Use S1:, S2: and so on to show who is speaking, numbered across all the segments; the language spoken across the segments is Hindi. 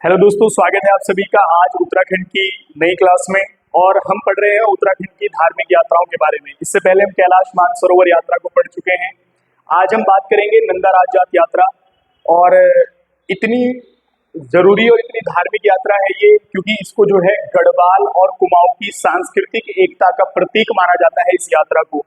S1: हेलो दोस्तों, स्वागत है आप सभी का आज उत्तराखंड की नई क्लास में। और हम पढ़ रहे हैं उत्तराखंड की धार्मिक यात्राओं के बारे में। इससे पहले हम कैलाश मानसरोवर यात्रा को पढ़ चुके हैं। आज हम बात करेंगे नंदा राजजात यात्रा। और इतनी जरूरी और इतनी धार्मिक यात्रा है ये, क्योंकि इसको जो है गढ़वाल और कुमाऊं की सांस्कृतिक एकता का प्रतीक माना जाता है इस यात्रा को।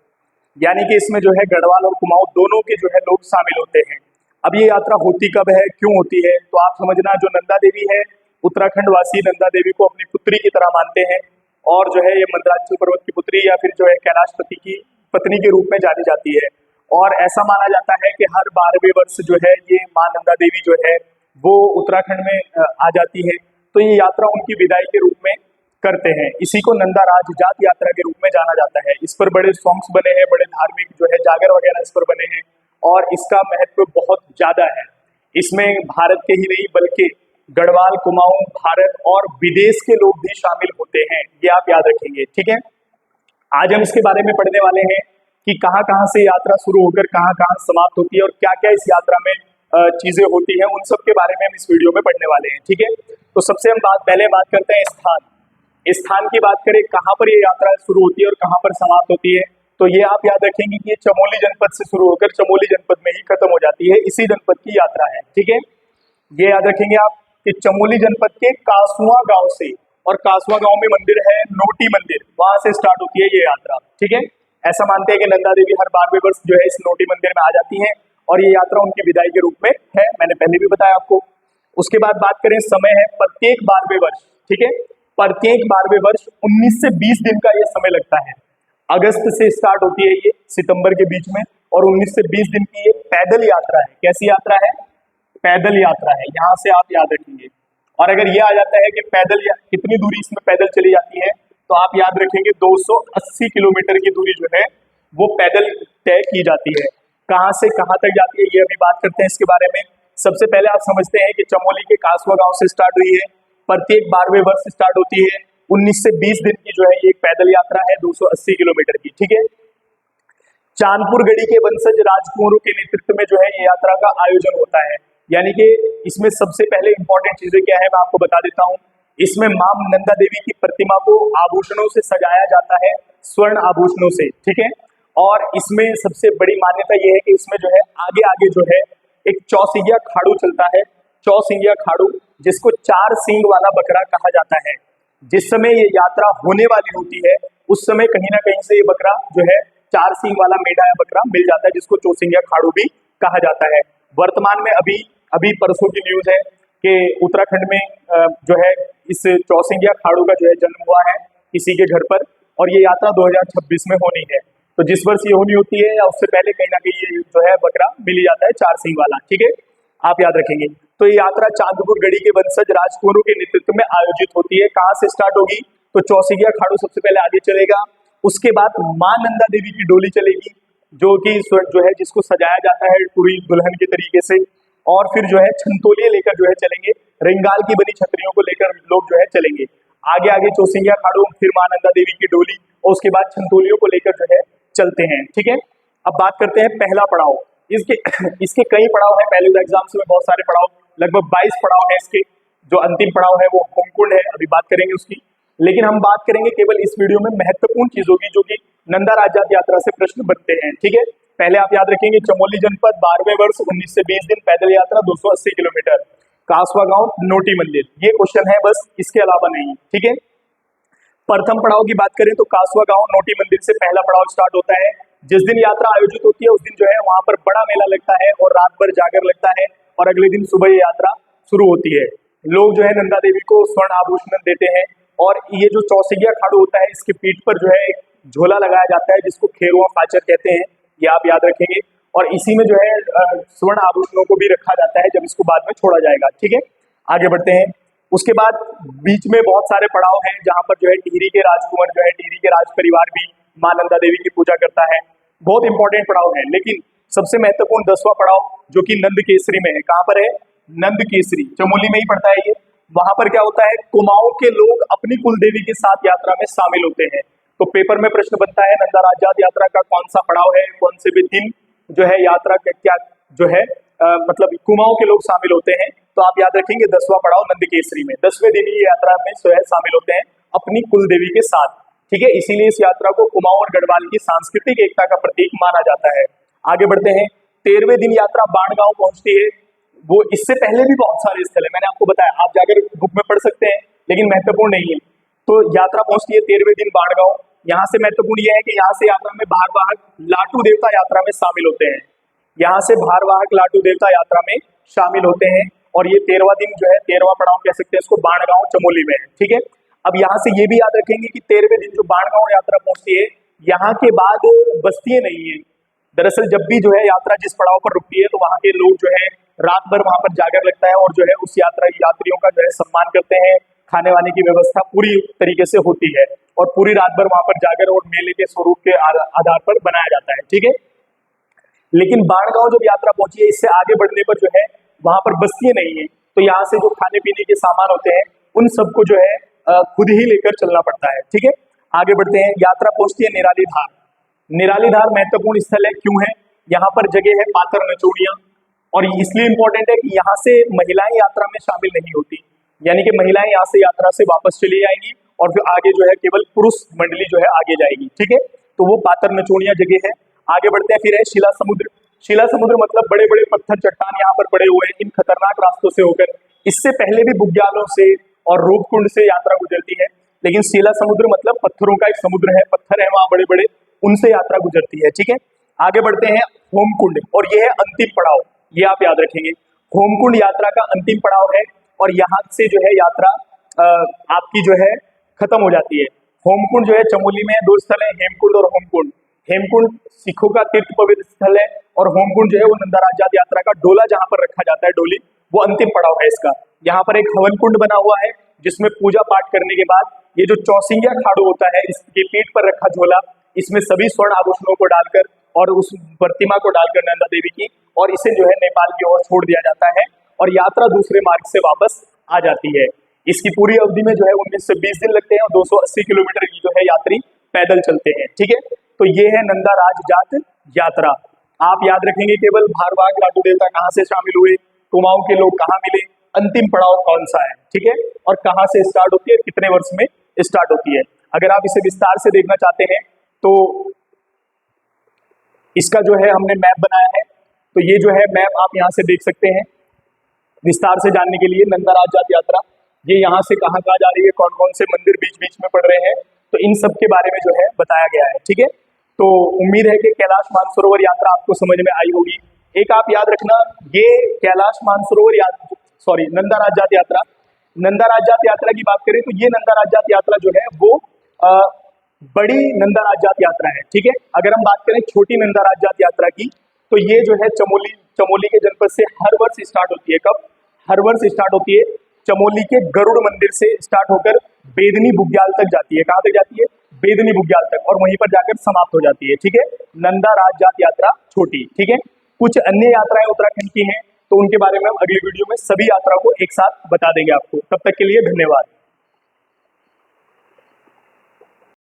S1: यानी कि इसमें जो है गढ़वाल और कुमाऊं दोनों के जो है लोग शामिल होते हैं। अब ये यात्रा होती कब है, क्यों होती है, तो आप समझना, जो नंदा देवी है, उत्तराखंड वासी नंदा देवी को अपनी पुत्री की तरह मानते हैं। और जो है ये मंदराचल पर्वत की पुत्री या फिर जो है कैलाशपति की पत्नी के रूप में जानी जाती है। और ऐसा माना जाता है कि हर 12वें वर्ष जो है ये माँ नंदा देवी जो है वो उत्तराखंड में आ जाती है। तो ये यात्रा उनकी विदाई के रूप में करते हैं। इसी को नंदा राजजात यात्रा के रूप में जाना जाता है। इस पर बड़े सॉन्ग्स बने हैं, बड़े धार्मिक जो है जागर वगैरह इस पर बने हैं। और इसका महत्व बहुत ज्यादा है। इसमें भारत के ही नहीं बल्कि गढ़वाल, कुमाऊं, भारत और विदेश के लोग भी शामिल होते हैं। ये आप याद रखेंगे, ठीक है। आज हम इसके बारे में पढ़ने वाले हैं कि कहाँ कहाँ से यात्रा शुरू होकर कहाँ कहाँ समाप्त होती है और क्या क्या इस यात्रा में चीजें होती हैं। उन सब के बारे में हम इस वीडियो में पढ़ने वाले हैं, ठीक है। तो सबसे हम पहले बात करते हैं स्थान की बात करें, कहाँ पर ये यात्रा शुरू होती है और कहाँ पर समाप्त होती है। तो ये आप याद रखेंगे कि ये चमोली जनपद से शुरू होकर चमोली जनपद में ही खत्म हो जाती है। इसी जनपद की यात्रा है, ठीक है। ये याद रखेंगे आप कि चमोली जनपद के कासुआ गांव से, और कासुआ गांव में मंदिर है नोटी मंदिर, वहां से स्टार्ट होती है ये यात्रा, ठीक है। ऐसा मानते हैं कि नंदा देवी हर 12वें वर्ष जो है इस नोटी मंदिर में आ जाती है और ये यात्रा उनकी विदाई के रूप में है। मैंने पहले भी बताया आपको। उसके बाद बात करें, समय है प्रत्येक 12वें वर्ष, ठीक है। प्रत्येक 12वें वर्ष 19 से 20 दिन का ये समय लगता है। अगस्त से स्टार्ट होती है ये सितंबर के बीच में, और 19 से 20 दिन की ये पैदल यात्रा है। कैसी यात्रा है? पैदल यात्रा है। यहां से आप याद रखेंगे। और अगर ये आ जाता है कि कितनी दूरी इसमें पैदल चली जाती है, तो आप याद रखेंगे 280 किलोमीटर की दूरी जो है वो पैदल तय की जाती है। कहां से कहां तक जाती है ये अभी बात करते हैं इसके बारे में। सबसे पहले आप समझते हैं कि चमोली के कासुआ गांव से स्टार्ट हुई है, प्रत्येक 12वें वर्ष स्टार्ट होती है, 19 से 20 दिन की जो है ये एक पैदल यात्रा है 280 किलोमीटर की, ठीक है। चांदपुर गढ़ी के वंशज राजकुंवरों के नेतृत्व में जो है ये यात्रा का आयोजन होता है। यानी कि इसमें सबसे पहले इंपॉर्टेंट चीजें क्या है मैं आपको बता देता हूँ। इसमें मां नंदा देवी की प्रतिमा को आभूषणों से सजाया जाता है, स्वर्ण आभूषणों से, ठीक है। और इसमें सबसे बड़ी मान्यता यह है कि इसमें जो है आगे आगे जो है एक चौसिंगिया खाड़ू चलता है। चौसिंगिया खाड़ू, जिसको 4 सींग वाला बकरा कहा जाता है। जिस समय ये यात्रा होने वाली होती है उस समय कहीं ना कहीं से ये बकरा जो है 4 सींग वाला मेढा या बकरा मिल जाता है, जिसको चौसिंगिया खाड़ू भी कहा जाता है। वर्तमान में अभी अभी परसों की न्यूज है कि उत्तराखंड में जो है इस चौसिंगिया खाड़ू का जो है जन्म हुआ है किसी के घर पर, और ये यात्रा 2026 में होनी है। तो जिस वर्ष ये होनी होती है या उससे पहले कहीं ना कहीं ये जो है बकरा मिल जाता है 4 सींग वाला, ठीक है। आप याद रखेंगे। तो ये यात्रा चांदपुर गढ़ी के वंशज राजकुंवरों के नेतृत्व में आयोजित होती है। कहाँ से स्टार्ट होगी? तो चौसिंगिया खाड़ू सबसे पहले आगे चलेगा। उसके बाद मां नंदा देवी की डोली चलेगी, जो कि जो है जिसको सजाया जाता है पूरी दुल्हन के तरीके से। और फिर जो है छंतोलिए लेकर जो है चलेंगे, रिंगाल की बनी छतरियों को लेकर लोग जो है चलेंगे। आगे आगे चौसिंगिया खाड़ू, फिर मां नंदा देवी की डोली, और उसके बाद छंतोलियों को लेकर जो है चलते हैं, ठीक है। अब बात करते हैं पहला पड़ाव। इसके इसके कई पड़ाव हैं। पहले एग्जाम्स में बहुत सारे पड़ाव, लगभग 22 पड़ाव हैं इसके। जो अंतिम पड़ाव है वो होमकुंड है, अभी बात करेंगे उसकी। लेकिन हम बात करेंगे केवल इस वीडियो में महत्वपूर्ण चीजों की, जो कि नंदा राजजात यात्रा से प्रश्न बनते हैं, ठीक है। पहले आप याद रखेंगे, चमोली जनपद 12वें वर्ष 19 से 20 दिन पैदल यात्रा 280 किलोमीटर, कासवा गांव, नोटी मंदिर। ये क्वेश्चन है बस, इसके अलावा नहीं, ठीक है। प्रथम पड़ाव की बात करें तो कासवा गांव नोटी मंदिर से पहला पड़ाव स्टार्ट होता है। जिस दिन यात्रा आयोजित होती है उस दिन जो है वहां पर बड़ा मेला लगता है और रात भर जागर लगता है, और अगले दिन सुबह ये यात्रा शुरू होती है। लोग जो है नंदा देवी को स्वर्ण आभूषण देते हैं, और ये जो चौसिंगिया खाड़ू होता है इसकी पीठ पर जो है एक झोला लगाया जाता है, जिसको खेरुआ फाचर कहते हैं। ये आप याद रखेंगे। और इसी में जो है स्वर्ण आभूषणों को भी रखा जाता है जब इसको बाद में छोड़ा जाएगा, ठीक है। आगे बढ़ते हैं। उसके बाद बीच में बहुत सारे पड़ाव हैं जहां पर जो है टिहरी के राजकुंवर जो है टिहरी के राज परिवार भी मां नंदा देवी की पूजा करता है। बहुत इंपॉर्टेंट पड़ाव है। लेकिन सबसे महत्वपूर्ण 10वां पड़ाव जो कि नंद केसरी में है। कहां पर है? नंद केसरी, चमोली में ही पड़ता है ये। वहां पर क्या होता है, कुमाऊं के लोग अपनी कुलदेवी के साथ यात्रा में शामिल होते हैं। तो पेपर में प्रश्न बनता है, नंदा राजजात यात्रा का कौन सा पड़ाव है, कौन से भी दिन जो है यात्रा का क्या जो है मतलब कुमाऊं के लोग शामिल होते हैं। तो आप याद रखेंगे 10वां पड़ाव नंदकेसरी में, 10वें दिन ये यात्रा में जो है शामिल होते हैं अपनी कुल देवी के साथ। ठीक है, इसीलिए इस यात्रा को कुमाऊं और गढ़वाल की सांस्कृतिक एकता का प्रतीक माना जाता है। आगे बढ़ते हैं। 13वें दिन यात्रा बाणगांव पहुंचती है। वो इससे पहले भी बहुत सारे स्थल है, मैंने आपको बताया, आप जाकर बुक में पढ़ सकते हैं, लेकिन महत्वपूर्ण नहीं है। तो यात्रा पहुंचती है 13वें दिन बाणगांव। यहाँ से महत्वपूर्ण यह है कि यहाँ से यात्रा में भारवाहक लाटू देवता यात्रा में शामिल होते हैं। यहाँ से भारवाहक लाटू देवता यात्रा में शामिल होते हैं। और ये 13वां दिन जो है, 13वां पड़ाव कह सकते हैं इसको, बाणगांव चमोली में है। ठीक है, अब यहाँ से ये भी याद रखेंगे कि 13वें दिन जो बाणगांव यात्रा पहुंचती है, यहाँ के बाद बस्तियां नहीं है। दरअसल जब भी जो है यात्रा जिस पड़ाव पर रुकती है, तो वहाँ के लोग जो है रात भर वहां पर जागर लगता है और जो है उस यात्रियों का जो है सम्मान करते हैं। खाने वाने की व्यवस्था पूरी तरीके से होती है और पूरी रात भर वहां पर जागर और मेले के स्वरूप के आधार पर बनाया जाता है। ठीक है, लेकिन बाणगांव जब यात्रा पहुंची है, इससे आगे बढ़ने पर जो है वहां पर बस्तियां नहीं है, तो यहाँ से जो खाने पीने के सामान होते हैं उन सबको जो है खुद ही लेकर चलना पड़ता है। ठीक है, आगे बढ़ते हैं। यात्रा पहुंचती है निराली धार। निराली धार महत्वपूर्ण स्थल है, क्यों है? यहाँ पर जगह है पातर नचोड़ियां, और इसलिए इंपॉर्टेंट है कि यहाँ से महिलाएं यात्रा में शामिल नहीं होती, यानी कि महिलाएं यहाँ से यात्रा से वापस चली जाएंगी और फिर आगे जो है केवल पुरुष मंडली जो है आगे जाएगी। ठीक है, तो वो पातर नचोड़ियां जगह है। आगे बढ़ते हैं। फिर है शिला समुद्र। शिला समुद्र मतलब बड़े बड़े पत्थर चट्टान यहाँ पर पड़े हुए हैं इन खतरनाक रास्तों से होकर। इससे पहले भी बुग्यालों से और रूपकुंड से यात्रा गुजरती है, लेकिन शिला समुद्र मतलब पत्थरों का एक समुद्र है, पत्थर है वहां बड़े बड़े, उनसे यात्रा गुजरती है। ठीक है, आगे बढ़ते हैं। होमकुंड, और यह है अंतिम पड़ाव, ये आप याद रखेंगे। होमकुंड यात्रा का अंतिम पड़ाव है और यहाँ से जो है यात्रा आपकी जो है खत्म हो जाती है। होमकुंड जो है चमोली में दो स्थल है, हेमकुंड और होमकुंड। हेमकुंड सिखों का तीर्थ पवित्र स्थल है और होमकुंड जो है वो नंदा राज्यात यात्रा का डोला जहां पर रखा जाता है, डोली, वो अंतिम पड़ाव है इसका। यहाँ पर एक हवन कुंड बना हुआ है जिसमें पूजा पाठ करने के बाद ये जो चौसिंगिया खाड़ू होता है, इसके पीठ पर रखा झोला, इसमें सभी स्वर्ण आभूषणों को डालकर और उस प्रतिमा को डालकर नंदा देवी की, और इसे जो है नेपाल की ओर छोड़ दिया जाता है और यात्रा दूसरे मार्ग से वापस आ जाती है। इसकी पूरी अवधि में जो है 19 से 20 दिन लगते हैं और 280 किलोमीटर की जो है यात्री पैदल चलते हैं। ठीक है, तो ये है नंदा राजजात यात्रा। आप याद रखेंगे केवल भारवाहक लाटू देवता कहाँ से शामिल हुए, कुमाऊं के लोग कहाँ मिले, अंतिम पड़ाव कौन सा है, ठीक है, और कहाँ से स्टार्ट होती है, कितने वर्ष में स्टार्ट होती है। अगर आप इसे विस्तार से देखना चाहते हैं तो इसका जो है हमने मैप बनाया है, तो ये जो है मैप आप यहाँ से देख सकते हैं। विस्तार से जानने के लिए नंदा राजजात यात्रा, ये यहाँ से कहाँ कहाँ जा रही है, कौन कौन से मंदिर बीच बीच में पड़ रहे हैं, तो इन सब के बारे में जो है बताया गया है। ठीक है, तो उम्मीद है कि कैलाश मानसरोवर यात्रा आपको समझ में आई होगी। एक आप याद रखना, ये कैलाश मानसरोवर यात्रा, सॉरी, नंदा राजजात यात्रा, नंदा राजजात यात्रा की बात करें तो ये नंदा राजजात यात्रा जो है वो बड़ी नंदा राजजात यात्रा है। ठीक है, अगर हम बात करें छोटी नंदा राजजात यात्रा की, तो ये जो है चमोली के जनपद से हर वर्ष स्टार्ट होती है। कब? हर वर्ष स्टार्ट होती है चमोली के गरुड़ मंदिर से स्टार्ट होकर बेदनी बुग्याल तक जाती है। कहाँ तक जाती है? बेदनी बुग्याल तक, और वहीं पर जाकर समाप्त हो जाती है। ठीक है, नंदा राजजात यात्रा छोटी। ठीक है, कुछ अन्य यात्राएं उत्तराखंड की हैं, तो उनके बारे में हम अगली वीडियो में सभी यात्रा को एक साथ बता देंगे आपको। तब तक के लिए धन्यवाद।